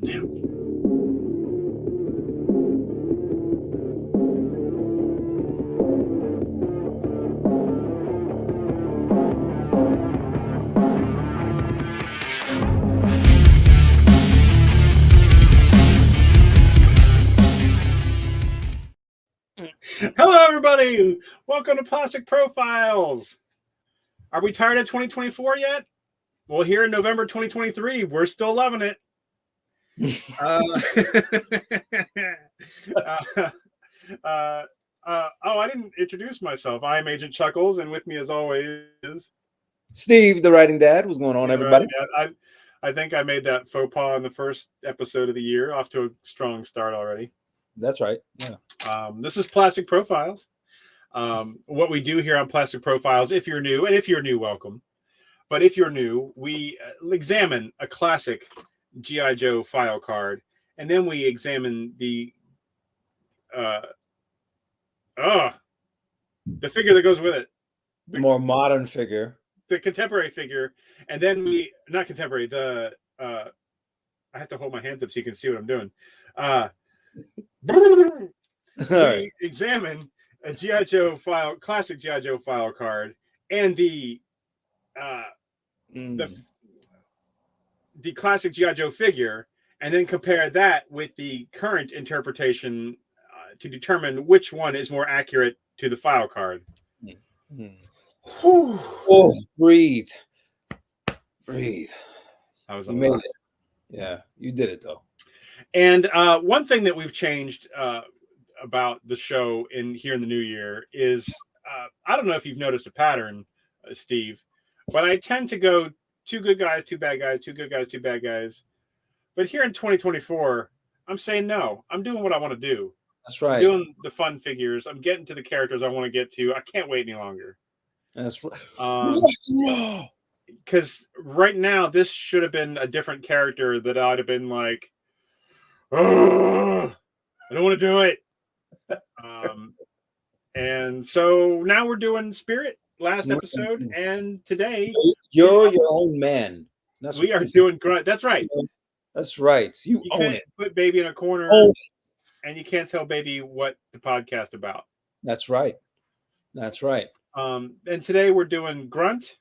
Hello, everybody. Welcome to Plastic Profiles. Are we tired of 2024 yet? Well, here in November 2023, we're still loving it. I didn't introduce myself. I am AgentChuckles, and with me, as always, is Steve, the writing dad. What's going on, everybody? I think I made that faux pas in the first episode of the year. Off to a strong start already. That's right. Yeah. This is Plastic Profiles. What we do here on Plastic Profiles, if you're new, and if you're new, welcome. But if you're new, we examine a classic G.I. Joe file card, and then we examine the figure that goes with it. The more modern figure. The contemporary figure. And then not contemporary, I have to hold my hands up so you can see what I'm doing. We examine a G.I. Joe classic G.I. Joe file card, and the classic G.I. Joe figure, and then compare that with the current interpretation to determine which one is more accurate to the file card. Oh, breathe. That was you made it. Yeah, you did it though. And one thing that we've changed about the show here in the new year is I don't know if you've noticed a pattern, Steve, but I tend to go 2 good guys, 2 bad guys, 2 good guys, 2 bad guys. But here in 2024, I'm saying no. I'm doing what I want to do. That's right. I'm doing the fun figures. I'm getting to the characters I want to get to. I can't wait any longer. That's right. Because right now, this should have been a different character that I'd have been like, oh, I don't want to do it. And so now we're doing Spirit last episode, and today you're your own man. We are doing Grunt. That's right. That's right. You own can't it. Put Baby in a corner, and you can't tell Baby what the podcast about. That's right. That's right. And today we're doing Grunt.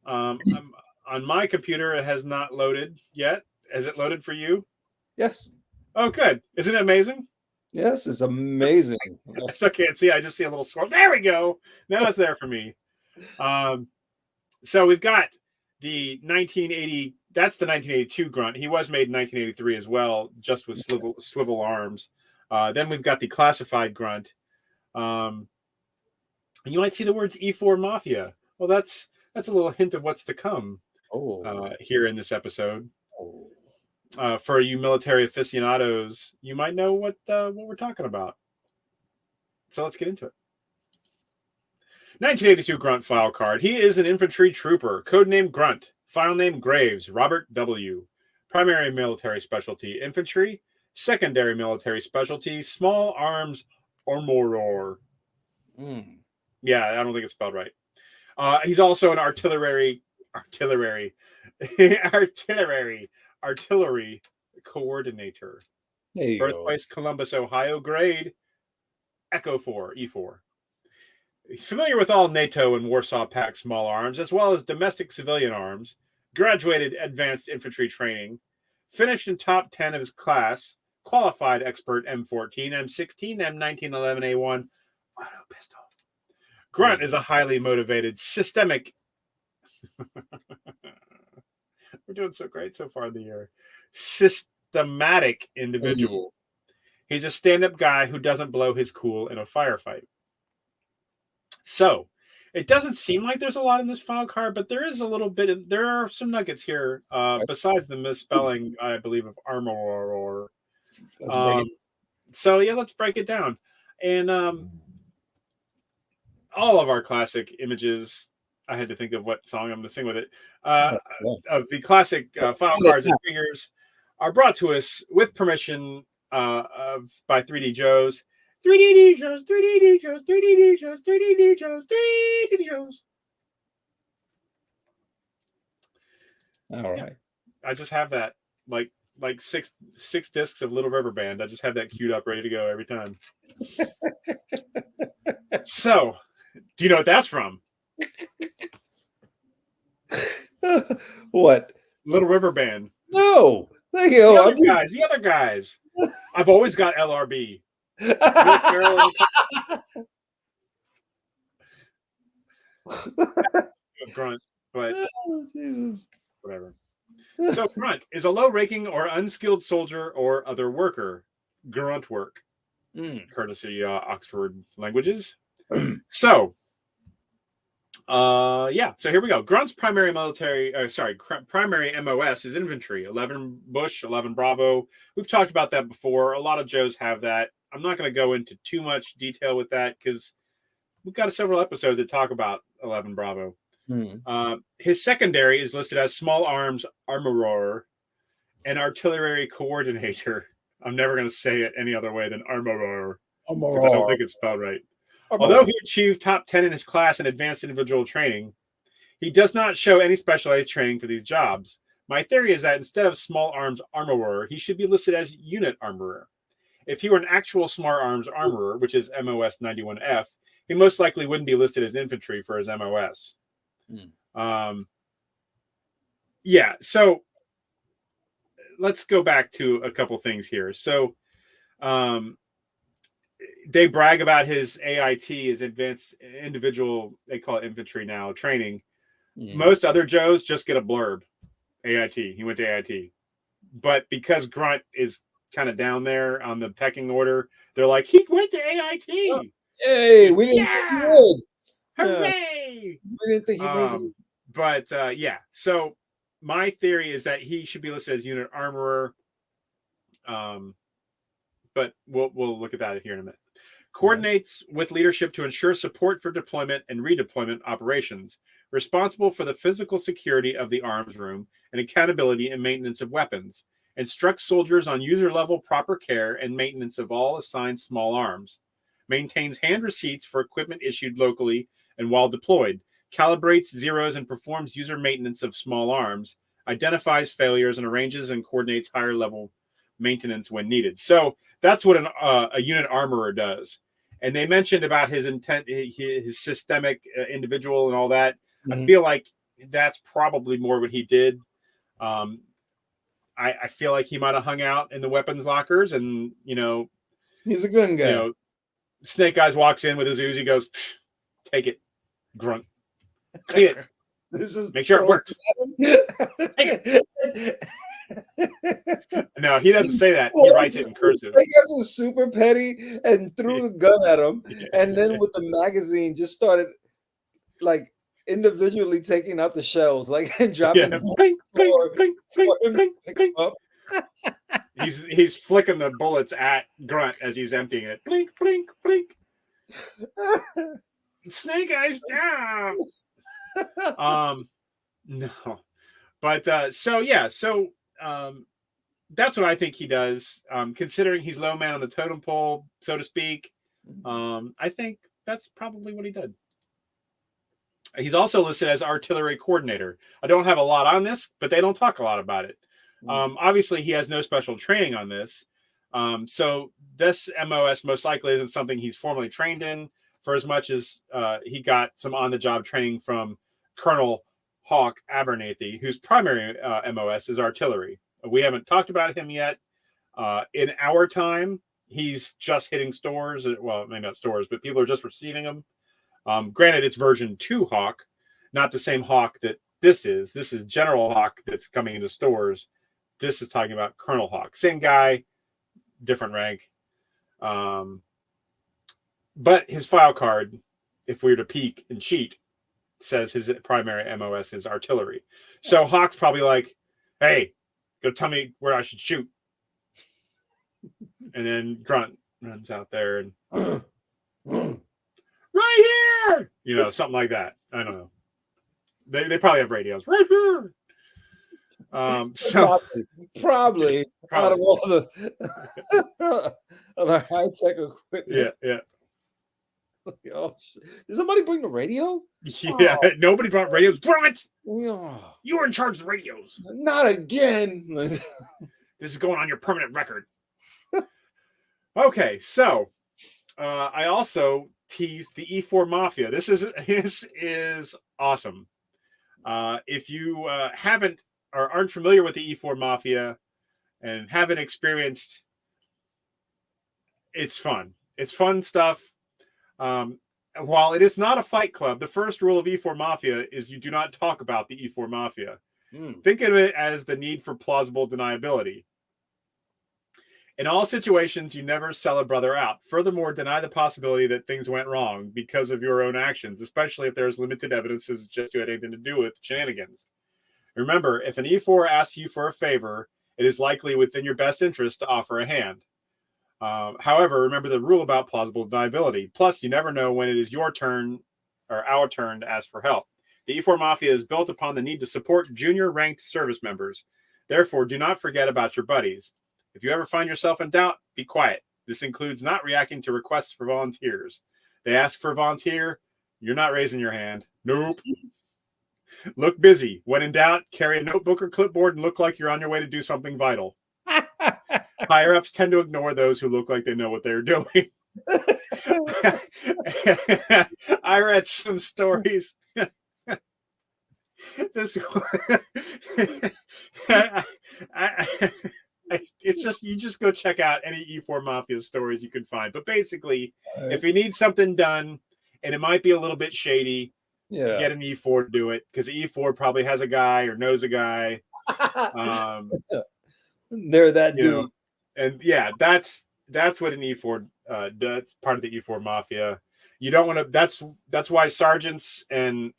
On my computer, it has not loaded yet. Has it loaded for you? Yes. Oh, good. Isn't it amazing? Yes, it's amazing. I still can't see. I just see a little swirl. There we go. Now it's there for me. So we've got the 1980. That's the 1982 Grunt. He was made in 1983 as well, just with swivel arms. Then we've got the classified Grunt. And you might see the words E4 Mafia. Well, that's a little hint of what's to come here in this episode. For you military aficionados, you might know what we're talking about. So let's get into it. 1982 Grunt file card. He is an infantry trooper, codename Grunt, file name Graves, Robert W. Primary military specialty, infantry. Secondary military specialty, small arms armorer. Yeah, I don't think it's spelled right. He's also an artillery coordinator. Birthplace Columbus, Ohio. Grade Echo 4, E4. He's familiar with all NATO and Warsaw Pact small arms, as well as domestic civilian arms. Graduated advanced infantry training. Finished in top 10 of his class. Qualified expert M14, M16, M1911A1 auto pistol. Grunt is a highly motivated, systemic. We're doing so great so far in the year. Systematic individual. He's a stand-up guy who doesn't blow his cool in a firefight. So, it doesn't seem like there's a lot in this file card, but there is a little bit. There are some nuggets here, besides the misspelling, I believe, of armorer. So, yeah, let's break it down. And all of our classic images, I had to think of what song I'm going to sing with it, of the classic file cards and figures are brought to us with permission by 3D Joes. 3D Joes, 3D Joes, 3D Joes, 3D Joes, 3D Joes. All right. I just have that, like, like six discs of Little River Band. I just have that queued up, ready to go every time. So, do you know what that's from? What? Little River Band. No. Thank you. The other guys. I've always got LRB. Grunt, but Oh, Jesus. whatever. So grunt is a low-ranking or unskilled soldier or other worker. Grunt work, courtesy Oxford Languages. So, yeah. So here we go. Grunt's primary primary MOS is infantry. 11 Bush, 11 Bravo. We've talked about that before. A lot of Joes have that. I'm not going to go into too much detail with that because we've got several episodes that talk about 11 Bravo. His secondary is listed as small arms armorer and artillery coordinator. I'm never going to say it any other way than armorer because I don't think it's spelled right. Although he achieved top 10 in his class in advanced individual training, he does not show any specialized training for these jobs. My theory is that instead of small arms armorer, he should be listed as unit armorer. If he were an actual small arms armorer, which is MOS 91F, he most likely wouldn't be listed as infantry for his MOS. Yeah, so let's go back to a couple things here. So they brag about his AIT, his advanced individual, they call it infantry now, training. Most other Joes just get a blurb, AIT. He went to AIT. But because Grunt is kind of down there on the pecking order, they're like, he went to AIT. Oh, hey, we didn't think he would. Hooray! We didn't think he would. But yeah, so my theory is that he should be listed as unit armorer. But we'll look at that here in a minute. Coordinates with leadership to ensure support for deployment and redeployment operations. Responsible for the physical security of the arms room and accountability and maintenance of weapons. Instructs soldiers on user-level proper care and maintenance of all assigned small arms. Maintains hand receipts for equipment issued locally and while deployed. Calibrates zeros and performs user maintenance of small arms. Identifies failures and arranges and coordinates higher-level maintenance when needed. So that's what a unit armorer does. And they mentioned about his intent, his systemic individual and all that. I feel like that's probably more what he did. I feel like he might have hung out in the weapons lockers and, he's a good guy. Snake Eyes walks in with his Uzi, goes, take it, Grunt. Clean it. Make sure it works. Take it. No, he doesn't say that. He writes it in cursive. Snake Eyes was super petty and threw the gun at him, and then with the magazine just started like individually taking out the shells, like and dropping them. Blink, blink, blink, blink, blink, blink. He's flicking the bullets at Grunt as he's emptying it. Blink, blink, blink. Snake Eyes down. No, but so that's what I think he does. Considering he's low man on the totem pole, so to speak, I think that's probably what he did. He's also listed as artillery coordinator. I don't have a lot on this, but they don't talk a lot about it. Obviously, he has no special training on this. So this MOS most likely isn't something he's formally trained in, for as much as he got some on-the-job training from Colonel Hawk Abernathy, whose primary MOS is artillery. We haven't talked about him yet. In our time, he's just hitting stores. Well, maybe not stores, but people are just receiving them. Granted, it's version 2 Hawk, not the same Hawk that this is. This is General Hawk that's coming into stores. This is talking about Colonel Hawk. Same guy, different rank. But his file card, if we were to peek and cheat, says his primary MOS is artillery. So Hawk's probably like, hey, go tell me where I should shoot. And then Grunt runs out there and right here, something like that. I don't know. They probably have radios right here. Probably out of all the other high-tech equipment. Yeah. Oh, did somebody bring the radio? Yeah, nobody brought radios. Grunt! Oh. You were in charge of the radios. Not again. This is going on your permanent record. Okay, so I also teased the E4 Mafia. This is awesome. If you haven't or aren't familiar with the E4 Mafia and haven't experienced, it's fun. It's fun stuff. While it is not a fight club, the first rule of E4 Mafia is you do not talk about the E4 Mafia. Think of it as the need for plausible deniability. In all situations, you never sell a brother out. Furthermore, deny the possibility that things went wrong because of your own actions, especially if there's limited evidence to suggest you had anything to do with shenanigans. Remember, if an E4 asks you for a favor, it is likely within your best interest to offer a hand. However, remember the rule about plausible deniability. Plus, you never know when it is your turn or our turn to ask for help. The E4 Mafia is built upon the need to support junior ranked service members. Therefore, do not forget about your buddies. If you ever find yourself in doubt, be quiet. This includes not reacting to requests for volunteers. They ask for a volunteer, you're not raising your hand. Nope. Look busy. When in doubt, carry a notebook or clipboard and look like you're on your way to do something vital. Higher-ups tend to ignore those who look like they know what they're doing. I read some stories. This it's just, you just go check out any E4 Mafia stories you can find. But basically, if you need something done and it might be a little bit shady, get an E4 to do it, because E4 probably has a guy or knows a guy. They're that dude. Know, and yeah, that's what an E4 that's part of the E4 Mafia. You don't want to. That's why sergeants and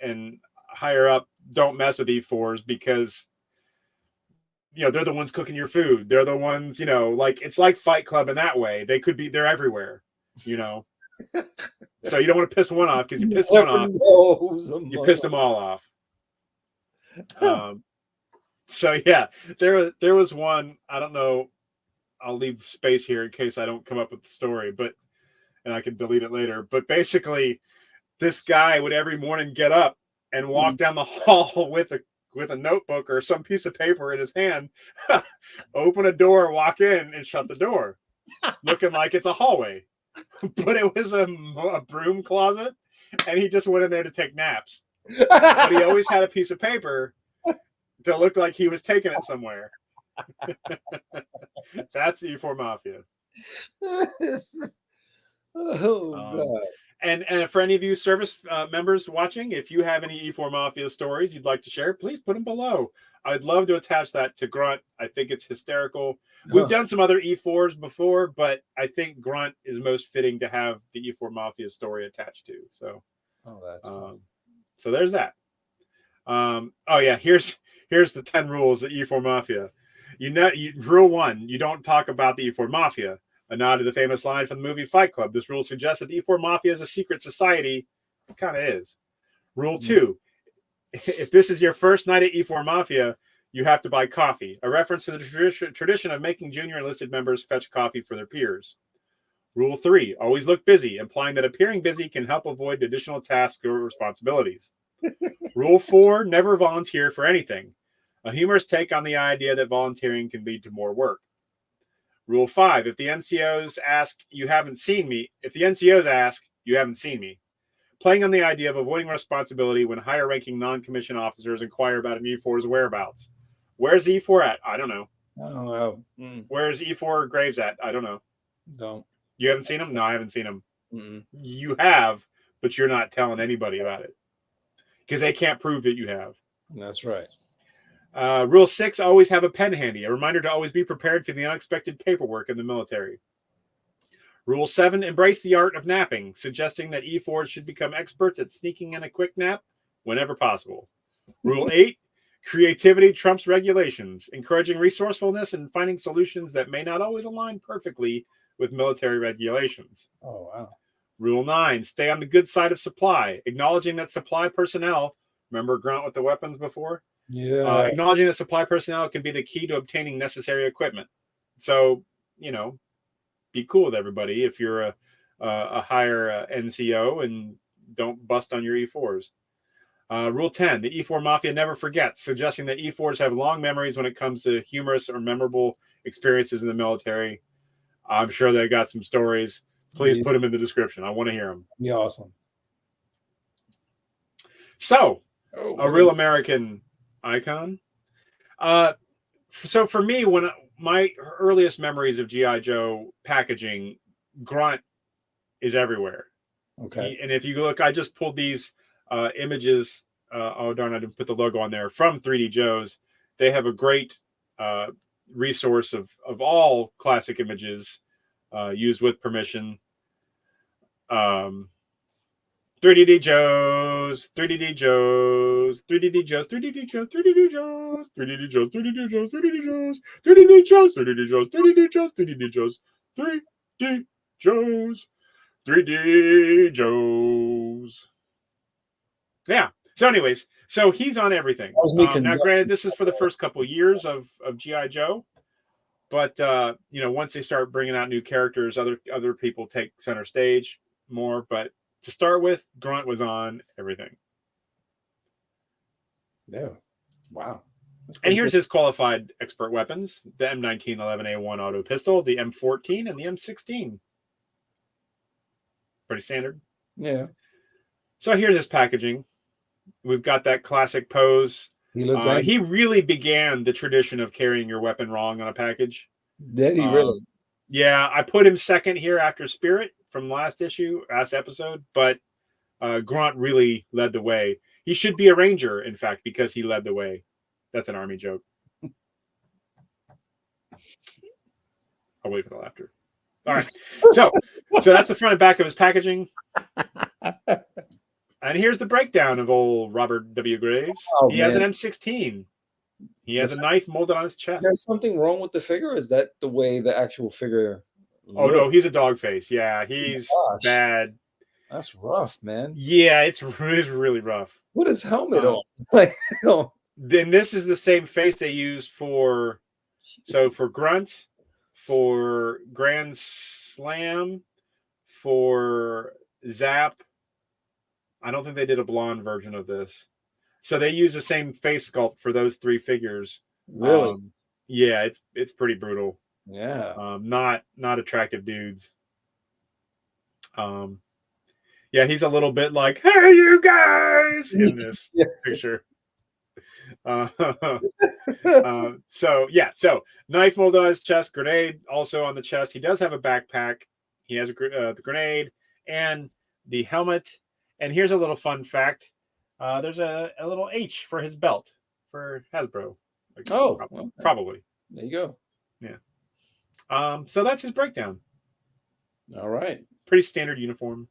higher up don't mess with E4s, because they're the ones cooking your food. They're the ones, like, it's like Fight Club in that way. They're everywhere, So you don't want to piss one off, because you piss one off, you piss them all off. So yeah, there was one, I don't know, I'll leave space here in case I don't come up with the story, and I can delete it later. But basically, this guy would every morning get up and walk down the hall with a notebook or some piece of paper in his hand, open a door, walk in, and shut the door, looking like it's a hallway. But it was a broom closet, and he just went in there to take naps. But he always had a piece of paper to look like he was taking it somewhere. That's the E4 Mafia. God. And for any of you service members watching, if you have any E4 Mafia stories you'd like to share, please put them below. I'd love to attach that to Grunt. I think it's hysterical. We've done some other E4s before, but I think Grunt is most fitting to have the E4 Mafia story attached to. So, that's fun. So there's that. Oh yeah, here's the 10 rules of E4 Mafia. Rule 1: you don't talk about the E4 Mafia. A nod to the famous line from the movie Fight Club. This rule suggests that the E4 Mafia is a secret society. It kind of is. Rule 2: if this is your first night at E4 Mafia, you have to buy coffee. A reference to the tradition of making junior enlisted members fetch coffee for their peers. Rule 3: always look busy, implying that appearing busy can help avoid additional tasks or responsibilities. Rule 4: never volunteer for anything. A humorous take on the idea that volunteering can lead to more work. Rule 5: if the NCOs ask, you haven't seen me. If the NCOs ask, you haven't seen me. Playing on the idea of avoiding responsibility when higher-ranking non-commissioned officers inquire about an E4's whereabouts. Where's E4 at? I don't know. I don't know. Where's E4 Graves at? I don't know. Don't. You haven't seen him? No, I haven't seen him. Mm-mm. You have, but you're not telling anybody about it, because they can't prove that you have. That's right. Rule 6: always have a pen handy. A reminder to always be prepared for the unexpected paperwork in the military. Rule 7: embrace the art of napping, suggesting that E4s should become experts at sneaking in a quick nap whenever possible. Rule 8: creativity trumps regulations, encouraging resourcefulness and finding solutions that may not always align perfectly with military regulations. Oh, wow. Rule 9: stay on the good side of supply, acknowledging that supply personnel, remember Grunt with the weapons before? Yeah. Acknowledging that supply personnel can be the key to obtaining necessary equipment. So, be cool with everybody if you're a higher NCO, and don't bust on your E4s. Rule 10, the E4 Mafia never forgets, suggesting that E4s have long memories when it comes to humorous or memorable experiences in the military. I'm sure they got some stories. Please put them in the description. I want to hear them. Be awesome. So, a real American icon. So for me, when my earliest memories of G.I. Joe packaging, Grunt is everywhere. Okay. And if you look, I just pulled these images. Oh darn! I didn't put the logo on there from 3D Joe's. They have a great resource of all classic images used with permission. 3D Joe's, 3D Joe's, 3D Joe's, 3D Joe's, 3D Joe's, 3D Joe's, 3D Joe's, 3D Joe's, 3D Joe's, 3D Joe's, 3D Joe's, 3D Joe's, 3D Joe's, 3D Joe's. Yeah. So, anyways, so he's on everything. Now, granted, this is for the first couple of years of G.I. Joe, but once they start bringing out new characters, other people take center stage more. But to start with, Grunt was on everything. Yeah. Wow. And here's his qualified expert weapons: the M1911A1 auto pistol, the M14, and the M16. Pretty standard. Yeah. So here's his packaging. We've got that classic pose. He really began the tradition of carrying your weapon wrong on a package. Did he really? Yeah, I put him second here after Spirit from last episode, but Grunt really led the way. He should be a Ranger, in fact, because he led the way. That's an Army joke. I'll wait for the laughter. All right. So that's the front and back of his packaging. And here's the breakdown of old Robert W. Graves. He has an M16. He has a knife molded on his chest. There's something wrong with the figure? Or is that the way the actual figure looks? Oh, no, he's a dog face. Yeah, he's bad. That's rough, man. Yeah, it's really rough. What is helmet on? Like, then this is the same face they use for Grunt, for Grand Slam, for Zap. I don't think they did a blonde version of this. So they use the same face sculpt for those three figures. Really? Yeah, it's pretty brutal. Yeah. Not attractive dudes. Yeah, he's a little bit like, "Hey, you guys!" in this picture. So knife molded on his chest, grenade also on the chest. He does have a backpack. He has the grenade and the helmet. And here's a little fun fact. There's a little H for his belt for Hasbro. Probably. There you go. Yeah. So that's his breakdown. All right. Pretty standard uniform.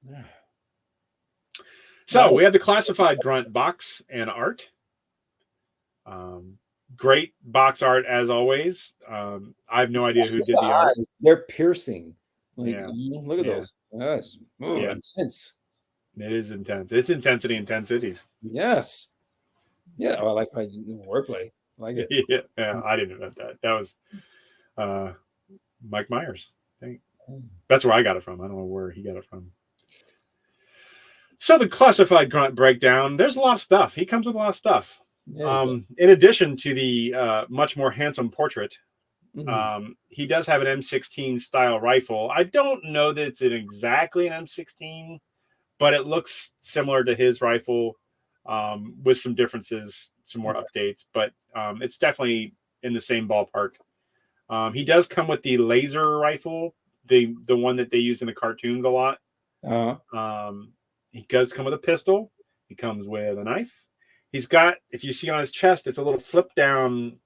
Yeah. So we have the classified Grunt box and art. Great box art as always. I have no idea who did the art. They're piercing. Like, look at those. Yes. Intense. It is intense. It's intensities. Yes. Yeah. I like my wordplay. I like it. Yeah. I didn't know that. That was Mike Myers. I think. That's where I got it from. I don't know where he got it from. So the classified Grunt breakdown, there's a lot of stuff. He comes with a lot of stuff. Yeah, in addition to the much more handsome portrait, he does have an M16 style rifle. I don't know that it's exactly an M16, but it looks similar to his rifle with some differences, some more updates, but it's definitely in the same ballpark. He does come with the laser rifle, the one that they use in the cartoons a lot. He does come with a pistol. He comes with a knife. He's got, if you see on his chest, it's a little flip down.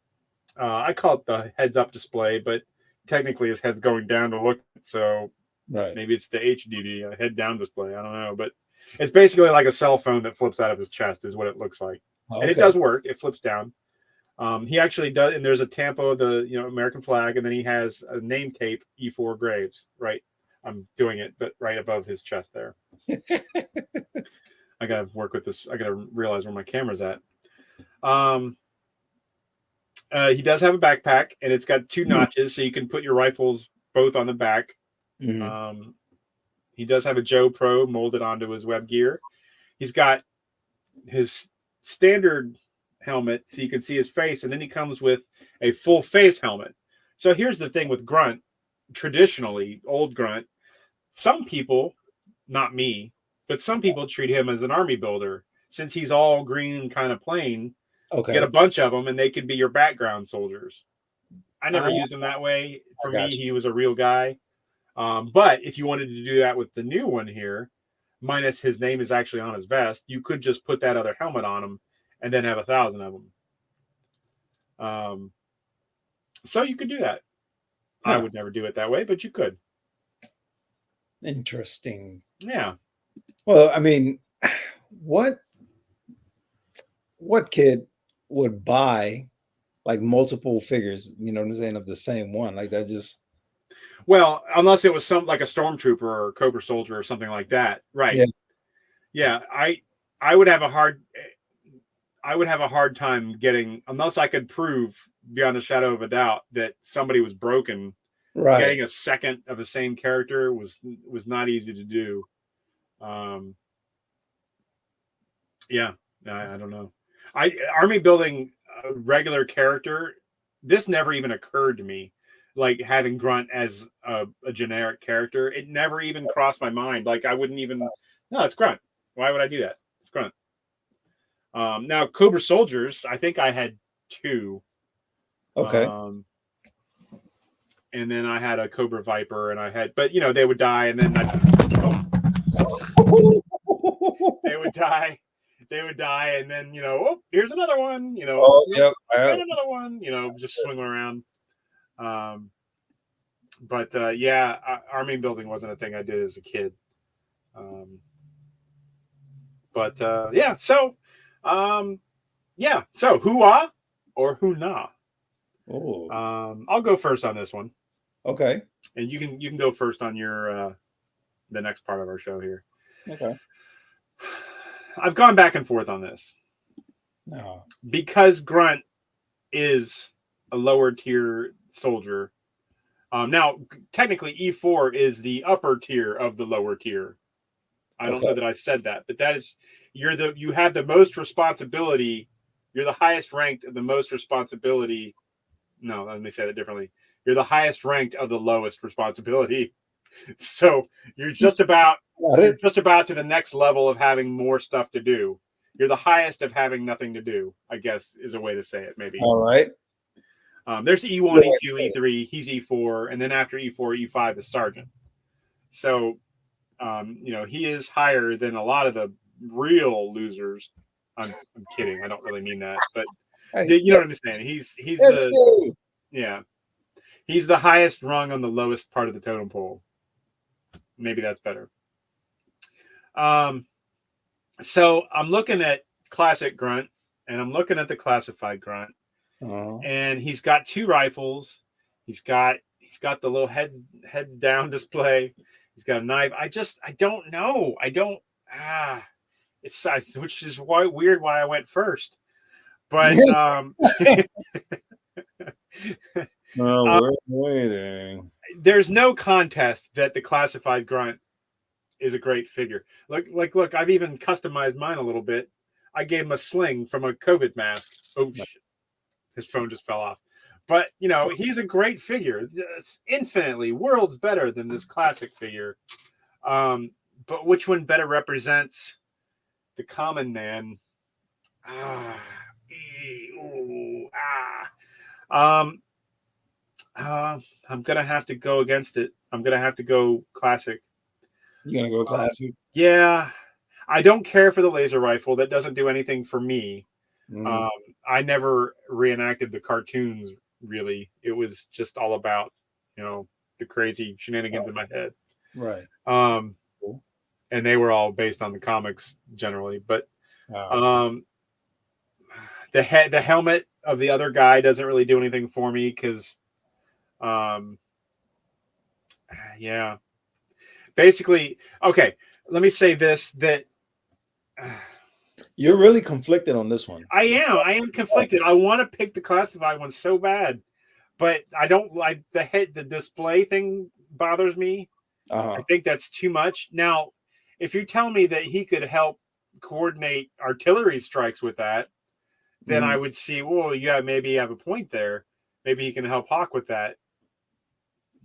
I call it the heads up display, but technically his head's going down to look. So maybe it's the HDD, head down display. I don't know, but it's basically like a cell phone that flips out of his chest is what it looks like. And it does work. It flips down. He actually does. And there's a tampo of the American flag. And then he has a name tape, E4 Graves, right? I'm doing it, but right above his chest there. I gotta work with this. I gotta realize where my camera's at. He does have a backpack, and it's got two notches, so you can put your rifles both on the back. He does have a Joe Pro molded onto his web gear. He's got his standard helmet so you can see his face, and then he comes with a full face helmet. So here's the thing with Grunt, traditionally, old Grunt, some people, not me, but some people treat him as an army builder. Since he's all green and kind of plain, get a Okay. bunch of them and they could be your background soldiers. I never Ah, used him that way. For I me, got you. he was a real guy. But if you wanted to do that with the new one here, minus his name is actually on his vest, you could just put that other helmet on him and then have 1,000 of them. So you could do that. I would never do it that way, but you could. Interesting. Yeah. Well, I mean, what kid would buy like multiple figures, you know what I'm saying, of the same one? Like that just Well, unless it was some like a stormtrooper or a Cobra soldier or something like that. Right. Yeah. Yeah. I would have a hard time getting, unless I could prove beyond a shadow of a doubt that somebody was broken. Right. Getting a second of the same character was not easy to do. Yeah, I don't know. Army building a regular character, this never even occurred to me. Like having Grunt as a generic character, it never even crossed my mind. Like I wouldn't even. No, it's Grunt. Why would I do that? It's Grunt. Now Cobra soldiers, I think I had 2. Okay. And then I had a Cobra Viper, and I had, but they would die, and then they would die. They would die, and then oh, here's another one. Oh, yep. And another one. Just swinging around. But yeah, army building wasn't a thing I did as a kid. But yeah, so so who-ah or who-nah? Oh. I'll go first on this one. Okay. And you can go first on your the next part of our show here. Okay. I've gone back and forth on this. No. Because Grunt is a lower tier soldier. Now, technically, E4 is the upper tier of the lower tier. I don't know that I said that, but that is you have the most responsibility. You're the highest ranked of the most responsibility. No, let me say that differently. You're the highest ranked of the lowest responsibility. So you're just about to the next level of having more stuff to do. You're the highest of having nothing to do, I guess is a way to say it, maybe. All right. There's E1, E2, E3, he's E4, and then after E4, E5 is sergeant. So, he is higher than a lot of the real losers. I'm kidding. I don't really mean that, but you know what I'm saying. He's he's the highest rung on the lowest part of the totem pole. Maybe that's better. So I'm looking at classic Grunt, and I'm looking at the classified Grunt, and he's got 2 rifles. He's got the little heads down display. He's got a knife. I don't know. It's which is weird why I went first. But we're waiting. There's no contest that the classified Grunt is a great figure. Look, I've even customized mine a little bit. I gave him a sling from a COVID mask. Oh shit. His phone just fell off. But he's a great figure. It's infinitely worlds better than this classic figure. But which one better represents the common man? I'm gonna have to go against it. I'm gonna have to go classic. You're gonna go classic? Yeah. I don't care for the laser rifle. That doesn't do anything for me. I never reenacted the cartoons, really. It was just all about, the crazy shenanigans in my head. Right. And they were all based on the comics generally. But the helmet of the other guy doesn't really do anything for me because, yeah. Basically, okay, let me say this, that you're really conflicted on this one. I am conflicted. I want to pick the classified one so bad, but I don't like the display thing bothers me. I think that's too much. Now, if you tell me that he could help, coordinate artillery strikes with that, then Mhm. I would see, well, yeah, maybe you have a point there. Maybe he can help Hawk with that.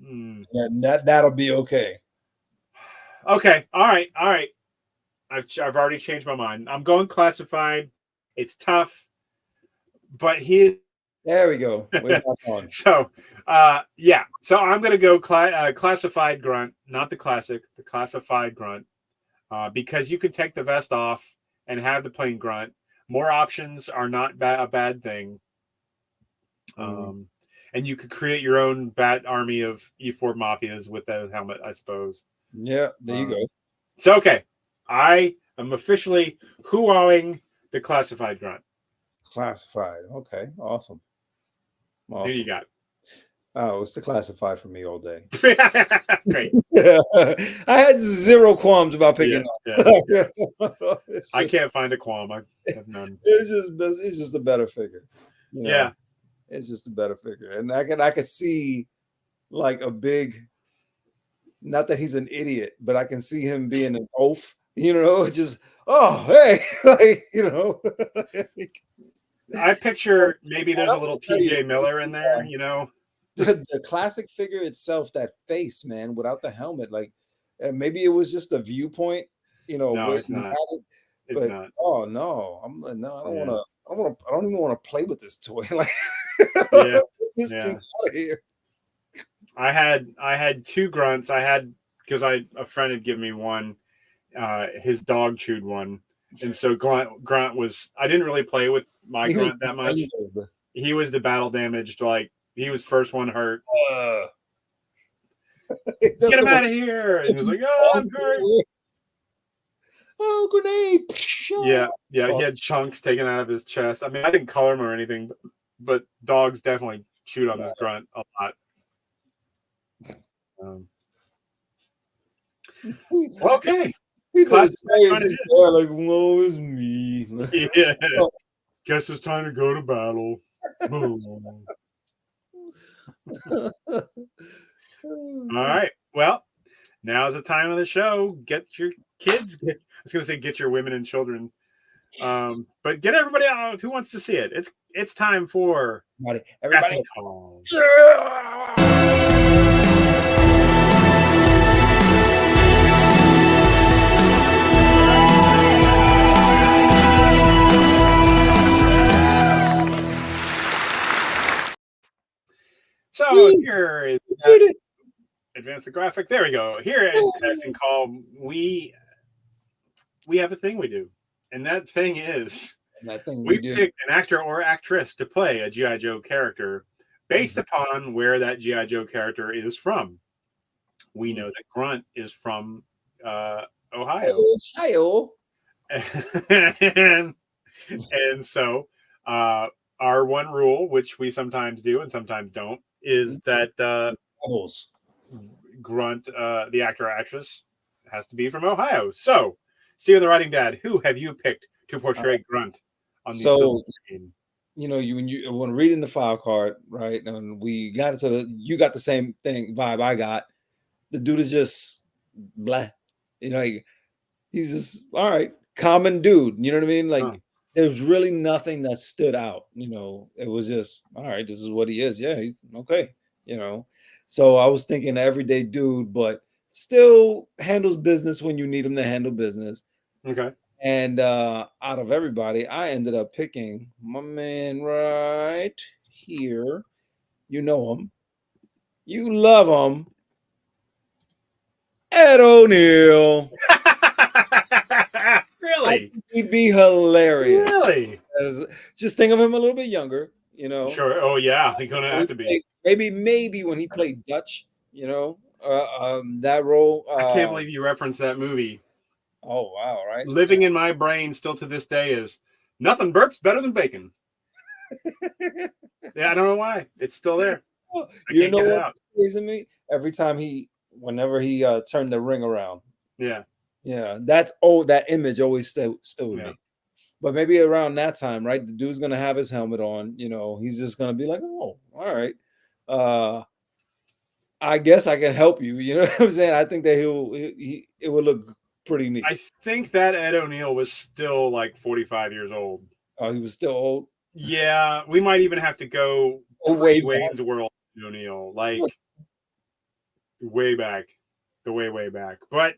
Yeah, that'll be okay. Okay, all right. I've already changed my mind. I'm going classified. It's tough, but he. There we go. We're back on. So, yeah. So I'm gonna go classified Grunt, not the classic, the classified Grunt, because you can take the vest off and have the plain Grunt. More options are not a bad thing. And you could create your own bat army of E4 mafias with that helmet, I suppose. Yeah, there you go. So, okay. I am officially hooahing the classified Grunt. Classified. Okay, awesome. Who you got? Oh, it's the classified for me all day. Great. Yeah. I had zero qualms about picking up. Yeah. I can't find a qualm. I have none. It's just a better figure. You know? Yeah. It's just a better figure. And I can see like a big, not that he's an idiot, but I can see him being an oaf, you know, just, oh, hey, like, you know. I picture maybe there's a little TJ Miller in there, you know. The classic figure itself, that face, man, without the helmet, like maybe it was just a viewpoint, you know. No, it's not. It's not. Oh no, I don't want to. I don't even want to play with this toy. Like, yeah, this thing out of here. I had two Grunts. Because a friend had given me one. His dog chewed one, and so Grunt was. I didn't really play with my Grunt that much. He was the battle damaged. Like, he was first one hurt. Get him out of here! And he was like, "Oh, I'm hurt." Oh, grenade! Yeah. He had chunks taken out of his chest. I mean, I didn't color him or anything, but dogs definitely chewed on this Grunt a lot. Okay. Like, woe is me. Yeah. Guess it's time to go to battle. Boom. All right. Well, now's the time of the show. Get your kids. I was going to say get your women and children. But get everybody out who wants to see it. It's time for everybody. Call. So here is advance the graphic. There we go. Here at Casting Call, we have a thing we do, and that thing is we pick an actor or actress to play a G.I. Joe character based upon where that G.I. Joe character is from. We know that Grunt is from Ohio. And so our one rule, which we sometimes do and sometimes don't, is that Grunt, the actor or actress, has to be from Ohio. So, Steven the Writing Dad, who have you picked to portray Grunt on the silver screen? You know, when reading the file card, right, and we got into you got the same vibe I got. The dude is just blah, you know, he's just all right, common dude. You know what I mean? Like, there's really nothing that stood out. You know, it was just all right. This is what he is. Yeah, okay. You know, so I was thinking everyday dude, but still handles business when you need him to handle business. Okay. And out of everybody, I ended up picking my man right here. You know him. You love him. Ed O'Neill. Really? He'd be hilarious. Really? Just think of him a little bit younger, you know. Sure. Oh, yeah. He's going to have to be. Maybe when he played Dutch, you know, that role. I can't believe you referenced that movie. Oh, wow, right? Living in my brain still to this day is nothing burps better than bacon. Yeah, I don't know why. It's still there. You know what amazes me? Every time whenever he turned the ring around. Yeah. Yeah, that image always stood with me. But maybe around that time, right? The dude's gonna have his helmet on, you know, he's just gonna be like, oh, all right. I guess I can help you. You know what I'm saying? I think that it will look pretty neat. I think that Ed O'Neill was still like 45 years old. Oh, he was still old. Yeah, we might even have to go way Wayne's World O'Neill, like way back, way back. But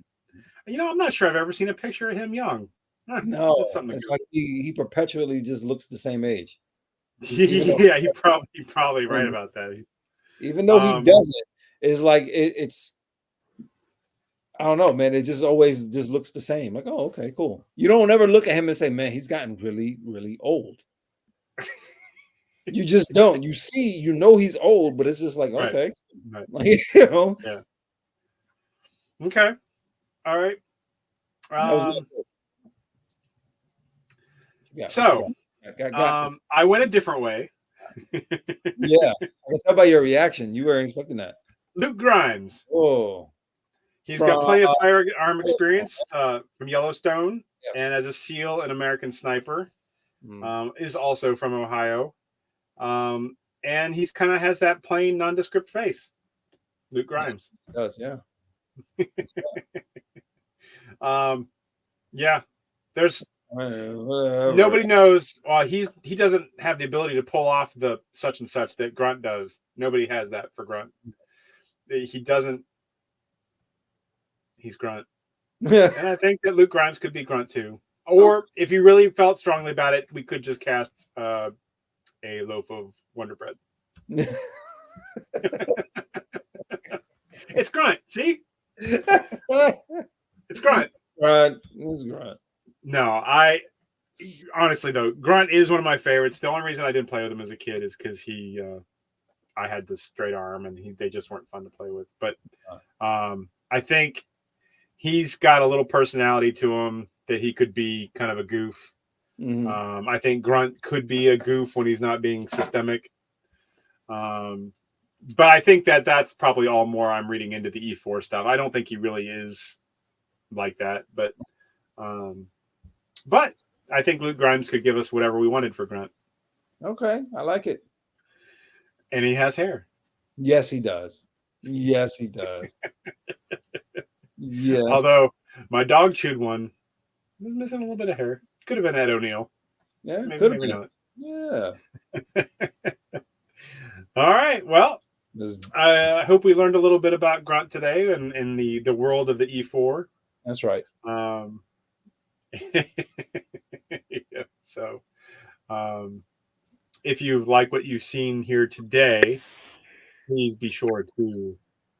I'm not sure I've ever seen a picture of him young. No, that's something. It's like he perpetually just looks the same age. Yeah, he probably right about that. Even though he doesn't, it's like it's. I don't know, man. It just always just looks the same. Like, oh, okay, cool. You don't ever look at him and say, man, he's gotten really, really old. You just don't. You see, he's old, but it's just like, okay. Right. Like, Yeah. Okay. All right. I went a different way. Yeah. Let's talk about your reaction. You weren't expecting that. Luke Grimes. Oh. He's got plenty of firearm experience from Yellowstone, and as a SEAL and American sniper. Is also from Ohio. And he's kind of has that plain nondescript face. Luke Grimes. He does, yeah. Yeah. There's nobody knows. Well, he doesn't have the ability to pull off the such and such that Grunt does. Nobody has that for Grunt. He doesn't. He's Grunt. And I think that Luke Grimes could be Grunt too. Or if you really felt strongly about it, we could just cast a loaf of Wonder Bread. It's Grunt. See? It's Grunt. Grunt. It's Grunt. No, honestly though, Grunt is one of my favorites. The only reason I didn't play with him as a kid is because I had this straight arm and they just weren't fun to play with. But I think he's got a little personality to him that he could be kind of a goof. Mm-hmm. I think Grunt could be a goof when he's not being systemic. But I think that's probably all more I'm reading into the E4 stuff. I don't think he really is like that, but I think Luke Grimes could give us whatever we wanted for Grunt. Okay, I like it. And he has hair. Yes, he does. Yes, he does. Yes. Although my dog chewed one. Was missing a little bit of hair. Could have been Ed O'Neill. Yeah, maybe not. Yeah. All right. Well, I hope we learned a little bit about Grunt today and the world of the E4. That's right. Yeah, so, if you like what you've seen here today, please be sure to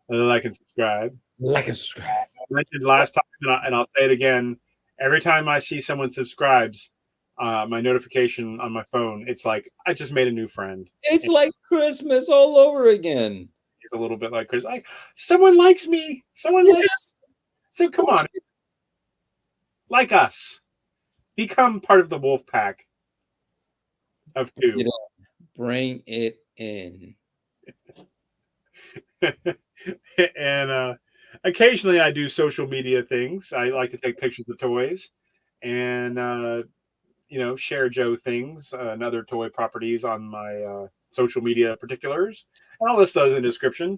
like and subscribe. Like and subscribe. I mentioned last time, and I'll say it again. Every time I see someone subscribes, my notification on my phone, it's like I just made a new friend. It's like Christmas all over again. It's a little bit like Chris. Like someone likes me. Someone likes. So come on, like us, become part of the wolf pack of two. Bring it in. And occasionally I do social media things. I like to take pictures of toys and share Joe things and other toy properties on my social media particulars. And I'll list those in the description.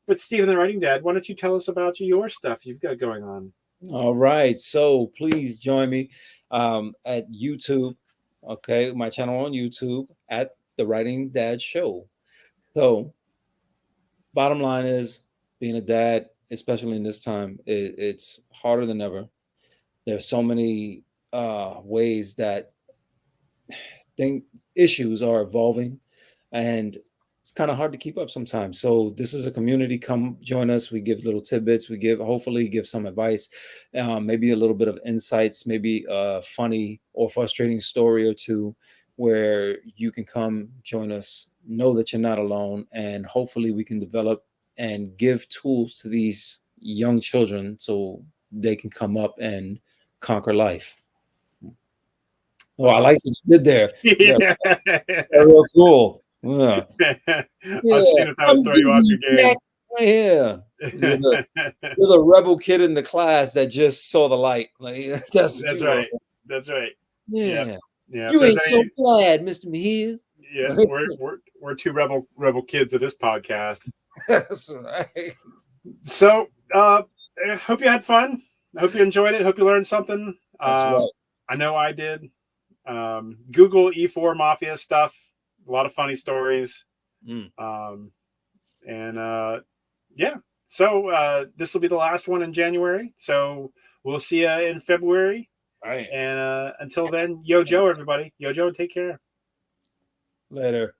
But Stephen the Writing Dad, why don't you tell us about your stuff you've got going on? All right. So please join me at YouTube. Okay, my channel on YouTube at The Writing Dad Show. So bottom line is, being a dad, especially in this time, it's harder than ever. There's so many ways that issues are evolving, and it's kind of hard to keep up sometimes. So this is a community. Come join us. We give little tidbits. We hopefully give some advice, maybe a little bit of insights, maybe a funny or frustrating story or two, where you can come join us, know that you're not alone, and hopefully we can develop and give tools to these young children so they can come up and conquer life. Oh, I like what you did there. Yeah. Real cool. Yeah. I was seeing if I would throw you off your game. Yeah. You're the rebel kid in the class that just saw the light. Like that's right. That's right. Yeah. Yeah. You ain't so bad, Mr. Mears. Yeah, we're two rebel kids of this podcast. That's right. So I hope you had fun. I hope you enjoyed it. Hope you learned something. That's right. I know I did. Google E4 Mafia stuff. A lot of funny stories. Yeah. So this will be the last one in January. So we'll see you in February. Right. And until then, yo Joe, everybody. Yo Joe, take care. Later.